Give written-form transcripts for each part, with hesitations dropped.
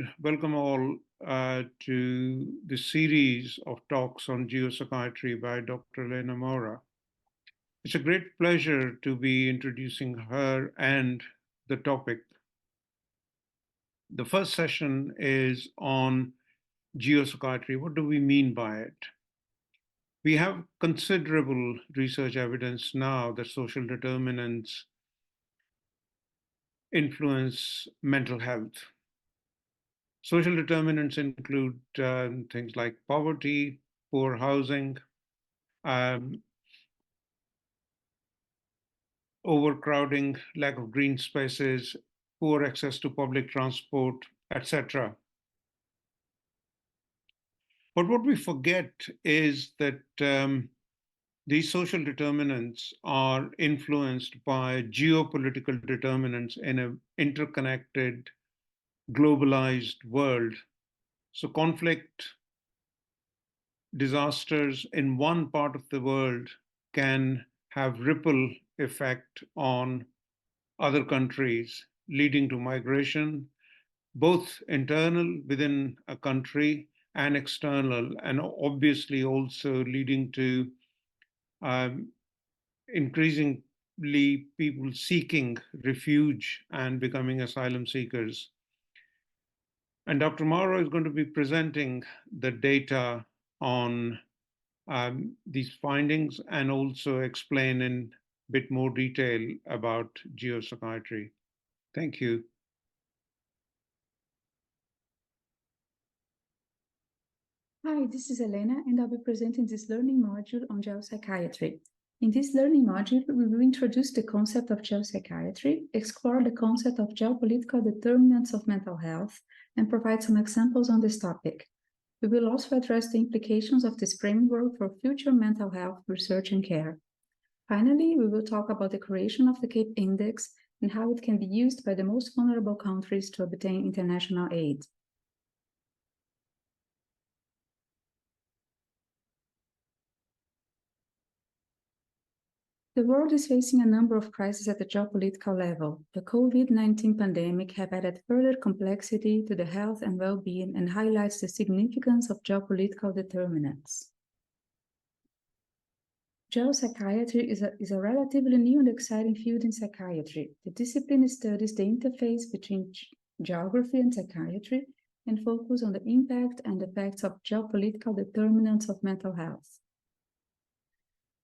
and welcome all to the series of talks on geopsychiatry by Dr. Helena Moura. It's a great pleasure to be introducing her and the topic. The first session is on geopsychiatry. What do we mean by it? We have considerable research evidence now that social determinants influence mental health. Social determinants include things like poverty, poor housing, um, overcrowding, lack of green spaces, poor access to public transport, etc. But what we forget is that these social determinants are influenced by geopolitical determinants in an interconnected, globalized world. So conflict, disasters in one part of the world can have ripple effect on other countries, leading to migration, both internal within a country and external, and obviously also leading to increasingly people seeking refuge and becoming asylum seekers. And Dr. Moura is going to be presenting the data on these findings and also explain in a bit more detail about geopsychiatry. Thank you. Hi, this is Helena, and I'll be presenting this learning module on geopsychiatry. In this learning module, we will introduce the concept of geopsychiatry, explore the concept of geopolitical determinants of mental health, and provide some examples on this topic. We will also address the implications of this framework for future mental health research and care. Finally, we will talk about the creation of the CAPE Index and how it can be used by the most vulnerable countries to obtain international aid. The world is facing a number of crises at the geopolitical level. The COVID-19 pandemic has added further complexity to the health and well-being and highlights the significance of geopolitical determinants. Geopsychiatry is a relatively new and exciting field in psychiatry. The discipline studies the interface between geography and psychiatry and focus on the impact and effects of geopolitical determinants of mental health.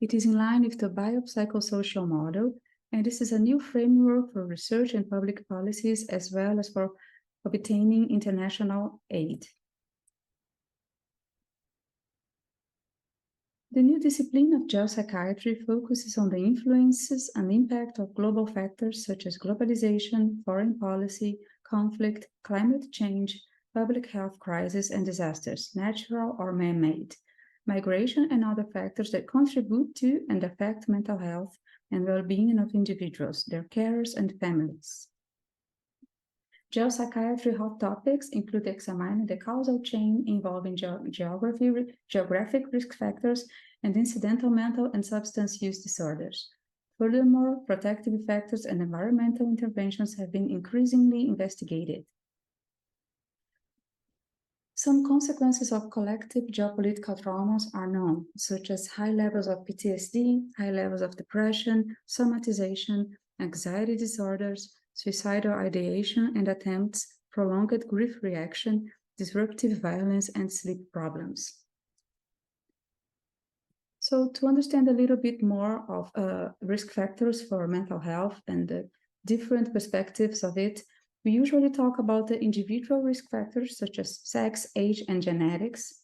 It is in line with the biopsychosocial model, and this is a new framework for research and public policies as well as for obtaining international aid. The new discipline of geopsychiatry focuses on the influences and impact of global factors such as globalization, foreign policy, conflict, climate change, public health crises and disasters, natural or man-made, migration and other factors that contribute to and affect mental health and well-being of individuals, their carers and families. Geopsychiatry hot topics include examining the causal chain involving geographic risk factors and incidental mental and substance use disorders. Furthermore, protective factors and environmental interventions have been increasingly investigated. Some consequences of collective geopolitical traumas are known, such as high levels of PTSD, high levels of depression, somatization, anxiety disorders, suicidal ideation and attempts, prolonged grief reaction, disruptive violence, and sleep problems. So to understand a little bit more of risk factors for mental health and the different perspectives of it, we usually talk about the individual risk factors such as sex, age, and genetics.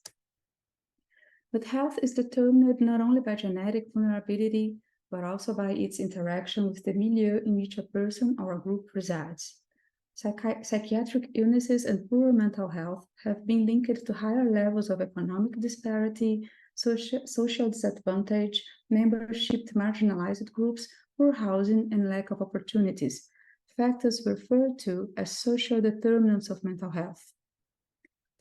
But health is determined not only by genetic vulnerability, but also by its interaction with the milieu in which a person or a group resides. Psychiatric illnesses and poor mental health have been linked to higher levels of economic disparity, social disadvantage, membership to marginalized groups, poor housing, and lack of opportunities, factors referred to as social determinants of mental health.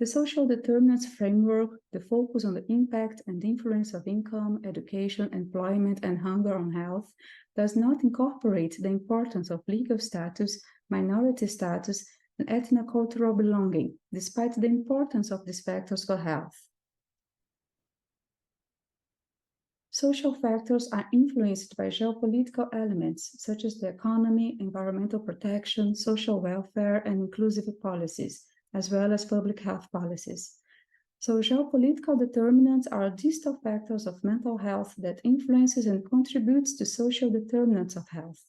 The social determinants framework, the focus on the impact and influence of income, education, employment, and hunger on health, does not incorporate the importance of legal status, minority status, and ethnocultural belonging, despite the importance of these factors for health. Social factors are influenced by geopolitical elements such as the economy, environmental protection, social welfare, and inclusive policies, as well as public health policies. So geopolitical determinants are distal factors of mental health that influences and contributes to social determinants of health.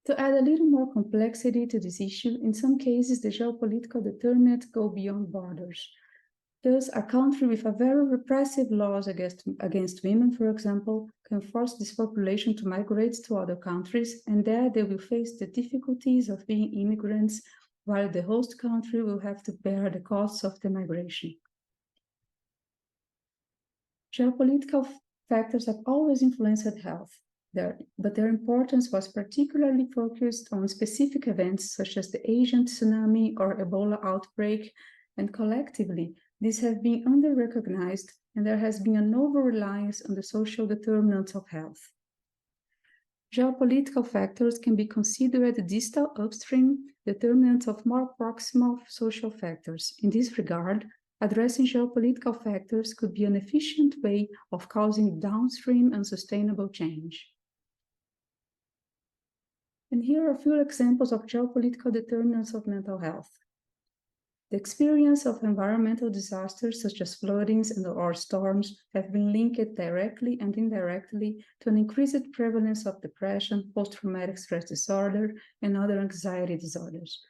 To add a little more complexity to this issue, in some cases the geopolitical determinants go beyond borders. Thus, a country with a very repressive laws against women, for example, can force this population to migrate to other countries, and there they will face the difficulties of being immigrants, while the host country will have to bear the costs of the migration. Geopolitical factors have always influenced health, but their importance was particularly focused on specific events such as the Asian tsunami or Ebola outbreak, and collectively, these have been under-recognized, and there has been an over-reliance on the social determinants of health. Geopolitical factors can be considered distal upstream determinants of more proximal social factors. In this regard, addressing geopolitical factors could be an efficient way of causing downstream unsustainable change. And here are a few examples of geopolitical determinants of mental health. The experience of environmental disasters such as floodings or storms have been linked directly and indirectly to an increased prevalence of depression, post-traumatic stress disorder, and other anxiety disorders.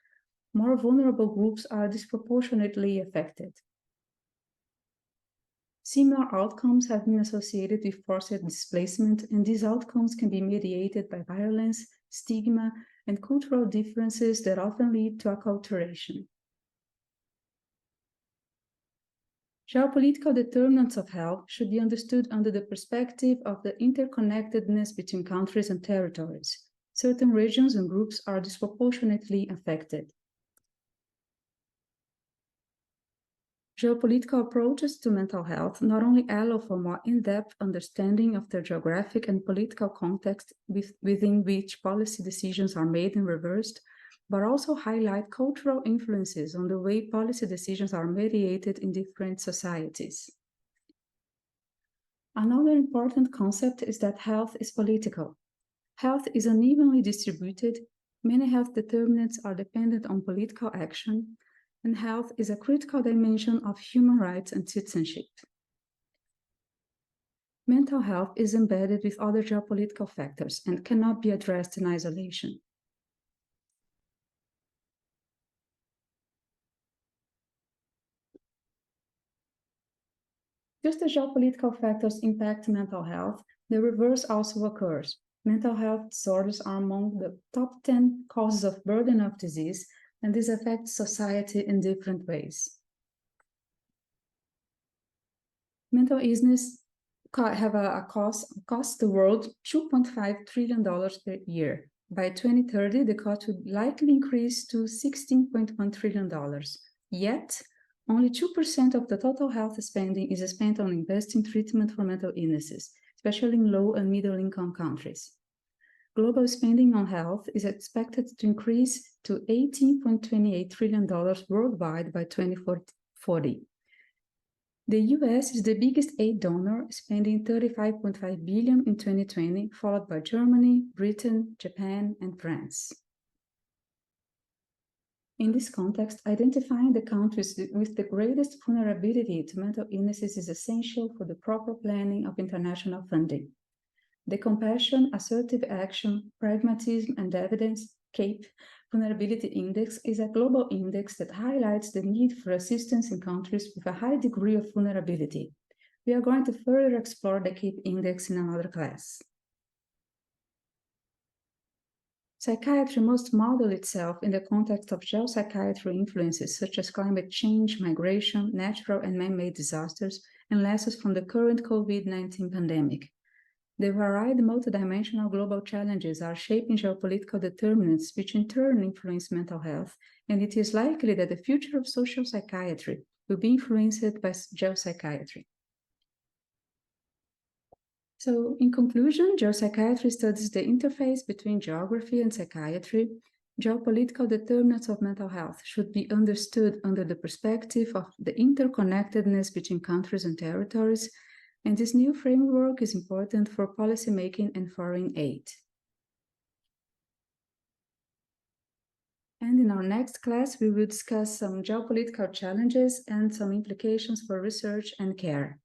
More vulnerable groups are disproportionately affected. Similar outcomes have been associated with forced displacement, and these outcomes can be mediated by violence, stigma, and cultural differences that often lead to acculturation. Geopolitical determinants of health should be understood under the perspective of the interconnectedness between countries and territories. Certain regions and groups are disproportionately affected. Geopolitical approaches to mental health not only allow for more in-depth understanding of the geographic and political context within which policy decisions are made and reversed, but also highlight cultural influences on the way policy decisions are mediated in different societies. Another important concept is that health is political. Health is unevenly distributed, many health determinants are dependent on political action, and health is a critical dimension of human rights and citizenship. Mental health is embedded with other geopolitical factors and cannot be addressed in isolation. Just as geopolitical factors impact mental health, the reverse also occurs. Mental health disorders are among the top 10 causes of burden of disease, and this affects society in different ways. Mental illness have a cost the world $2.5 trillion per year. By 2030, the cost would likely increase to $16.1 trillion. Yet, only 2% of the total health spending is spent on investing treatment for mental illnesses, especially in low and middle-income countries. Global spending on health is expected to increase to $18.28 trillion worldwide by 2040. The US is the biggest aid donor, spending $35.5 billion in 2020, followed by Germany, Britain, Japan, and France. In this context, identifying the countries with the greatest vulnerability to mental illnesses is essential for the proper planning of international funding. The Compassion, Assertive Action, Pragmatism, and Evidence (CAPE) Vulnerability Index is a global index that highlights the need for assistance in countries with a high degree of vulnerability. We are going to further explore the CAPE index in another class. Psychiatry must model itself in the context of geopsychiatry influences such as climate change, migration, natural and man-made disasters, and lessons from the current COVID-19 pandemic. The varied multidimensional global challenges are shaping geopolitical determinants which in turn influence mental health, and it is likely that the future of social psychiatry will be influenced by geopsychiatry. So, in conclusion, geopsychiatry studies the interface between geography and psychiatry. Geopolitical determinants of mental health should be understood under the perspective of the interconnectedness between countries and territories, and this new framework is important for policymaking and foreign aid. And in our next class, we will discuss some geopolitical challenges and some implications for research and care.